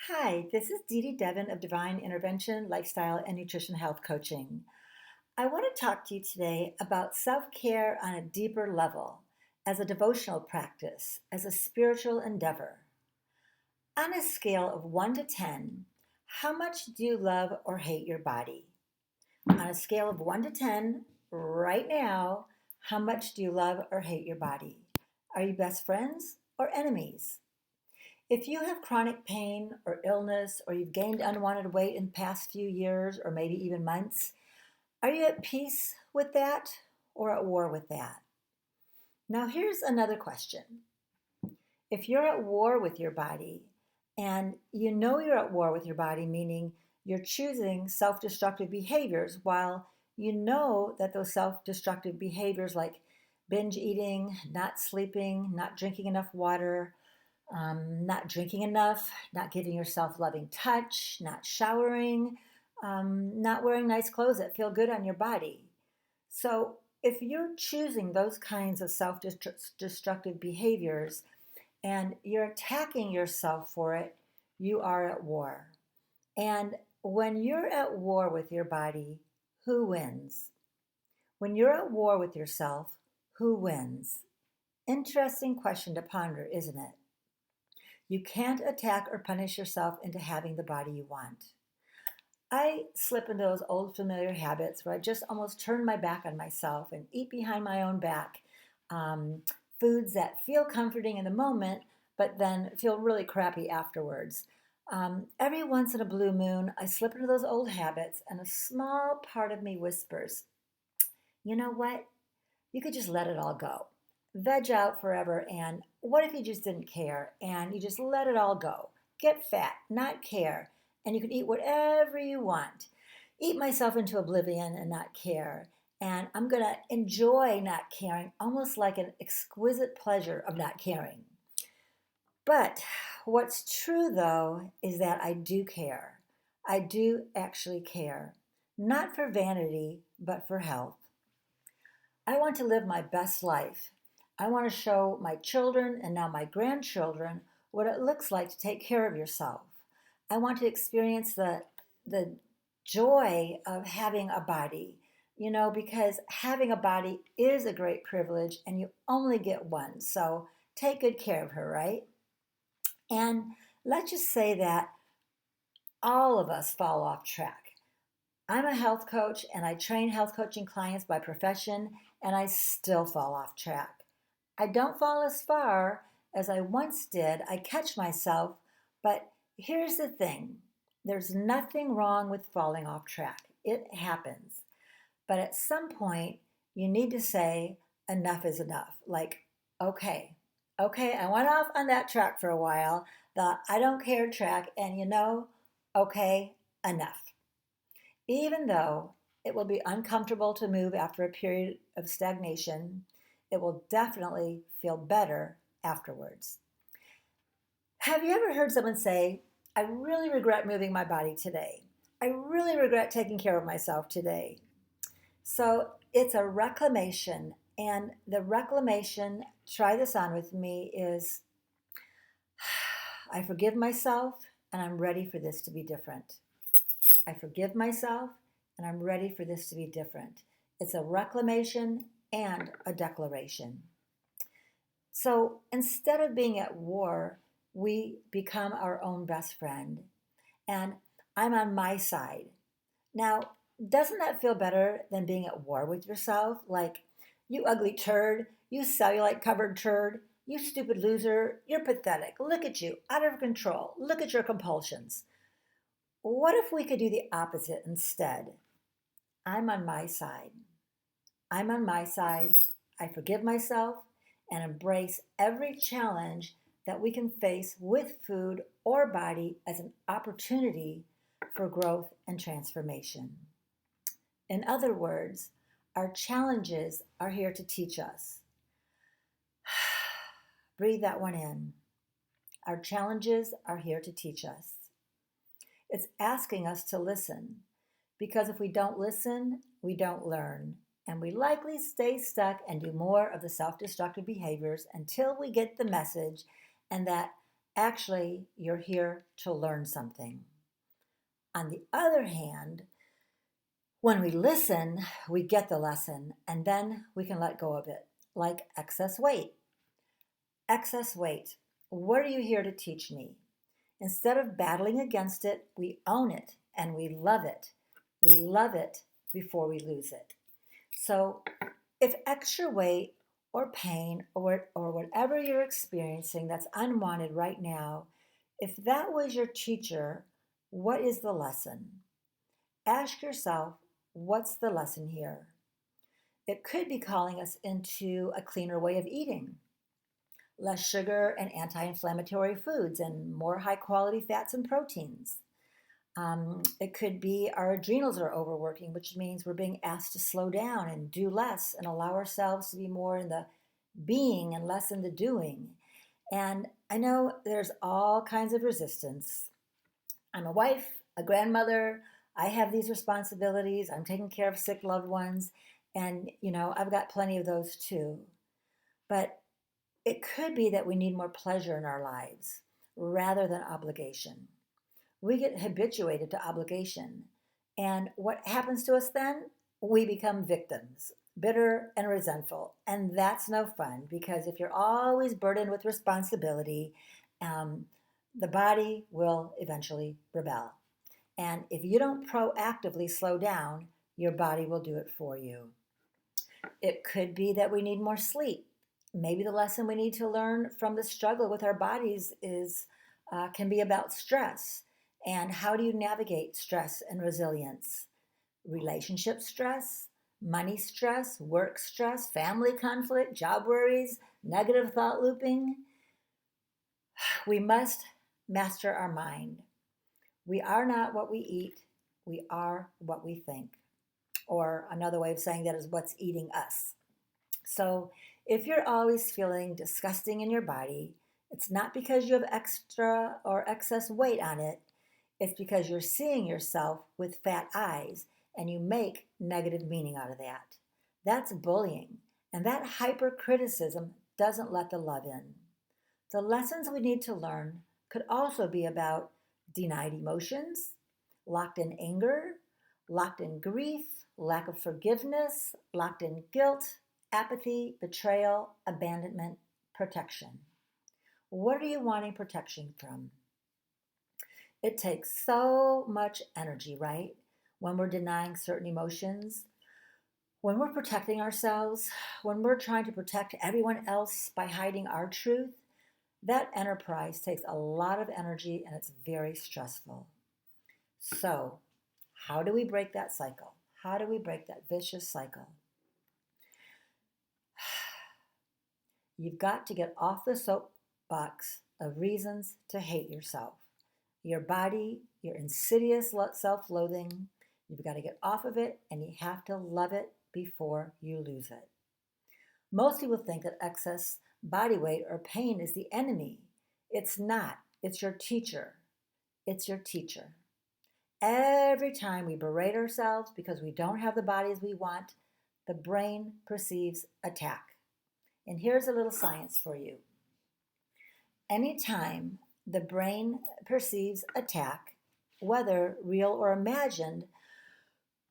Hi, this is Dee-Dee Devon of Divine Intervention, Lifestyle, and Nutrition Health Coaching. I want to talk to you today about self-care on a deeper level, as a devotional practice, as a spiritual endeavor. On a scale of 1 to 10, how much do you love or hate your body? On a scale of 1 to 10, right now, how much do you love or hate your body? Are you best friends or enemies? If you have chronic pain or illness, or you've gained unwanted weight in the past few years or maybe even months, are you at peace with that or at war with that? Now, here's another question. If you're at war with your body, and you know you're at war with your body, meaning you're choosing self destructive behaviors while you know that those self destructive behaviors like binge eating, not sleeping, not drinking enough water, not drinking enough, not giving yourself loving touch, not showering, not wearing nice clothes that feel good on your body. So, if you're choosing those kinds of self destructive behaviors and you're attacking yourself for it, you are at war. And when you're at war with your body, who wins? When you're at war with yourself, who wins? Interesting question to ponder, isn't it? You can't attack or punish yourself into having the body you want. I slip into those old familiar habits where I just almost turn my back on myself and eat behind my own back. Um, Foods that feel comforting in the moment, but then feel really crappy afterwards. Every once in a blue moon, I slip into those old habits, and a small part of me whispers, you know what? You could just let it all go. Veg out forever, and what if you just didn't care and you just let it all go? Get fat, not care, and you can eat whatever you want. Eat myself into oblivion and not care. And I'm going to enjoy not caring, almost like an exquisite pleasure of not caring. But what's true, though, is that I do care. I do actually care. Not for vanity, but for health. I want to live my best life. I want to show my children and now my grandchildren what it looks like to take care of yourself. I want to experience the joy of having a body, because having a body is a great privilege and you only get one. So take good care of her, right? And let's just say that all of us fall off track. I'm a health coach and I train health coaching clients by profession, and I still fall off track. I don't fall as far as I once did. I catch myself, but here's the thing, there's nothing wrong with falling off track. It happens. But at some point, you need to say, enough is enough. Like, okay, okay, I went off on that track for a while, the I don't care track, and okay, enough. Even though it will be uncomfortable to move after a period of stagnation, it will definitely feel better afterwards. Have you ever heard someone say, I really regret moving my body today? I really regret taking care of myself today. So it's a reclamation. And the reclamation, try this on with me, is I forgive myself and I'm ready for this to be different. I forgive myself and I'm ready for this to be different. It's a reclamation and a declaration. So instead of being at war, we become our own best friend. And I'm on my side. Now, doesn't that feel better than being at war with yourself? Like, you ugly turd, you cellulite covered turd, you stupid loser, you're pathetic. Look at you, out of control. Look at your compulsions. What if we could do the opposite instead? I'm on my side. I'm on my side. I forgive myself and embrace every challenge that we can face with food or body as an opportunity for growth and transformation. In other words, our challenges are here to teach us. Breathe that one in. Our challenges are here to teach us. It's asking us to listen, because if we don't listen, we don't learn, and we likely stay stuck and do more of the self destructive behaviors until we get the message and that Actually, you're here to learn something. On the other hand, when we listen, we get the lesson and then we can let go of it, like excess weight. Excess weight. What are you here to teach me? Instead of battling against it, we own it and we love it. We love it before we lose it. So, if extra weight or pain or whatever you're experiencing that's unwanted right now, if that was your teacher, what is the lesson? Ask yourself, what's the lesson here? It could be calling us into a cleaner way of eating, less sugar and anti inflammatory foods, and more high quality fats and proteins. It could be our adrenals are overworking, which means we're being asked to slow down and do less and allow ourselves to be more in the being and less in the doing. And I know there's all kinds of resistance. I'm a wife, a grandmother. I have these responsibilities. I'm taking care of sick loved ones. And, I've got plenty of those too. But it could be that we need more pleasure in our lives rather than obligation. We get habituated to obligation. And what happens to us then? We become victims, bitter and resentful. And that's no fun because if you're always burdened with responsibility, um, the body will eventually rebel. And if you don't proactively slow down, your body will do it for you. It could be that we need more sleep. Maybe the lesson we need to learn from the struggle with our bodies is can be about stress. And how do you navigate stress and resilience? Relationship stress, money stress, work stress, family conflict, job worries, negative thought looping. We must master our mind. We are not what we eat, we are what we think. Or another way of saying that is what's eating us. So if you're always feeling disgusting in your body, it's not because you have extra or excess weight on it. It's because you're seeing yourself with fat eyes and you make negative meaning out of that. That's bullying. And that hypercriticism doesn't let the love in. The lessons we need to learn could also be about denied emotions, locked in anger, locked in grief, lack of forgiveness, locked in guilt, apathy, betrayal, abandonment, protection. What are you wanting protection from? It takes so much energy, right? When we're denying certain emotions, when we're protecting ourselves, when we're trying to protect everyone else by hiding our truth, that enterprise takes a lot of energy and it's very stressful. So, how do we break that cycle? How do we break that vicious cycle? You've got to get off the soapbox of reasons to hate yourself. Your body, your insidious self loathing, you've got to get off of it and you have to love it before you lose it. Most people think that excess body weight or pain is the enemy. It's not, it's your teacher. It's your teacher. Every time we berate ourselves because we don't have the bodies we want, the brain perceives attack. And here's a little science for you. Anytime the brain perceives attack, whether real or imagined,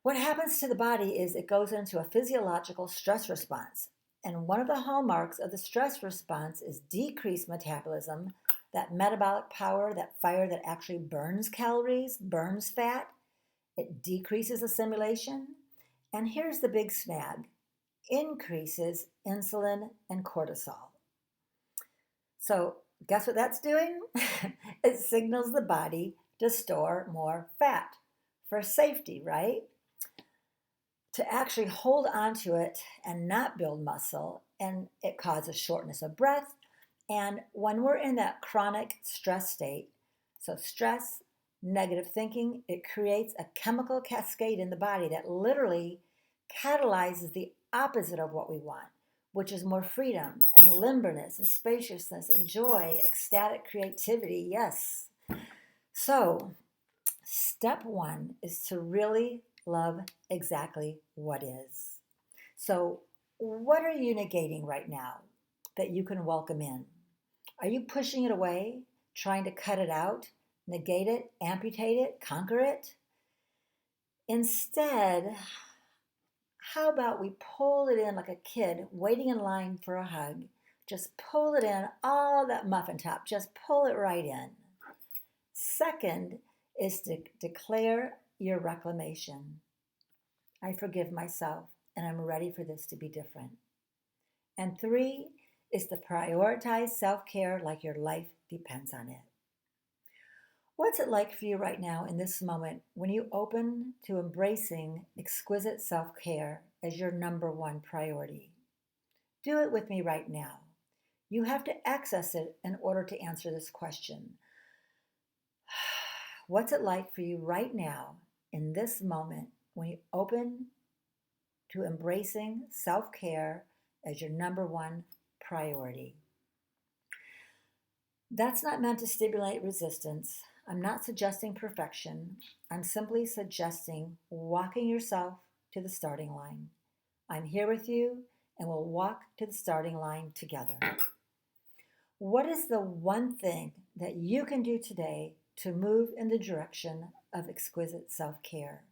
what happens to the body is it goes into a physiological stress response. And one of the hallmarks of the stress response is decreased metabolism, that metabolic power, that fire that actually burns calories, burns fat. It decreases assimilation. And here's the big snag: increases insulin and cortisol. So, guess what that's doing? It signals the body to store more fat for safety, right? To actually hold onto it and not build muscle, and it causes shortness of breath. And when we're in that chronic stress state, so stress, negative thinking, it creates a chemical cascade in the body that literally catalyzes the opposite of what we want, which is more freedom and limberness and spaciousness and joy, ecstatic creativity. Yes. So, step one is to really love exactly what is. So, what are you negating right now that you can welcome in? Are you pushing it away, trying to cut it out, negate it, amputate it, conquer it. Instead, how about we pull it in like a kid waiting in line for a hug? Just pull it in, all that muffin top, just pull it right in. Second is to declare your reclamation. I forgive myself and I'm ready for this to be different. And three is to prioritize self-care like your life depends on it. What's it like for you right now in this moment when you open to embracing exquisite self-care as your number one priority? Do it with me right now. You have to access it in order to answer this question. What's it like for you right now in this moment when you open to embracing self-care as your number one priority? That's not meant to stimulate resistance. I'm not suggesting perfection. I'm simply suggesting walking yourself to the starting line. I'm here with you and we'll walk to the starting line together. What is the one thing that you can do today to move in the direction of exquisite self-care?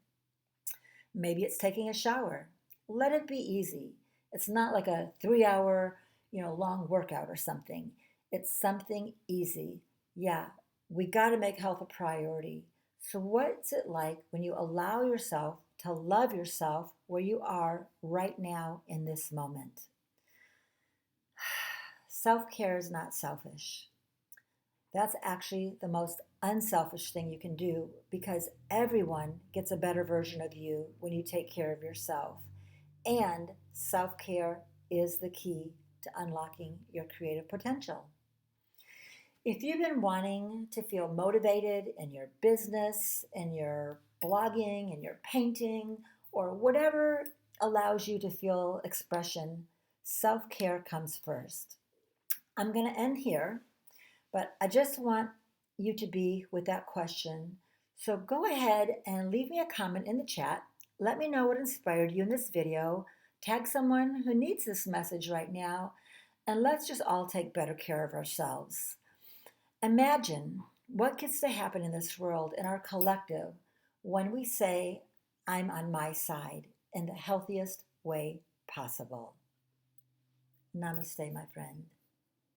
Maybe it's taking a shower. Let it be easy. It's not like a 3-hour, long workout or something. It's something easy. Yeah, we got to make health a priority. So what's it like when you allow yourself to love yourself where you are right now in this moment? Self-care is not selfish. That's actually the most unselfish thing you can do because everyone gets a better version of you when you take care of yourself. And self-care is the key to unlocking your creative potential. If you've been wanting to feel motivated in your business, in your blogging, in your painting, or whatever allows you to feel expression, self-care comes first. I'm going to end here, but I just want you to be with that question. So go ahead and leave me a comment in the chat. Let me know what inspired you in this video. Tag someone who needs this message right now, and let's just all take better care of ourselves. Imagine what gets to happen in this world, in our collective, when we say, I'm on my side in the healthiest way possible. Namaste, my friend.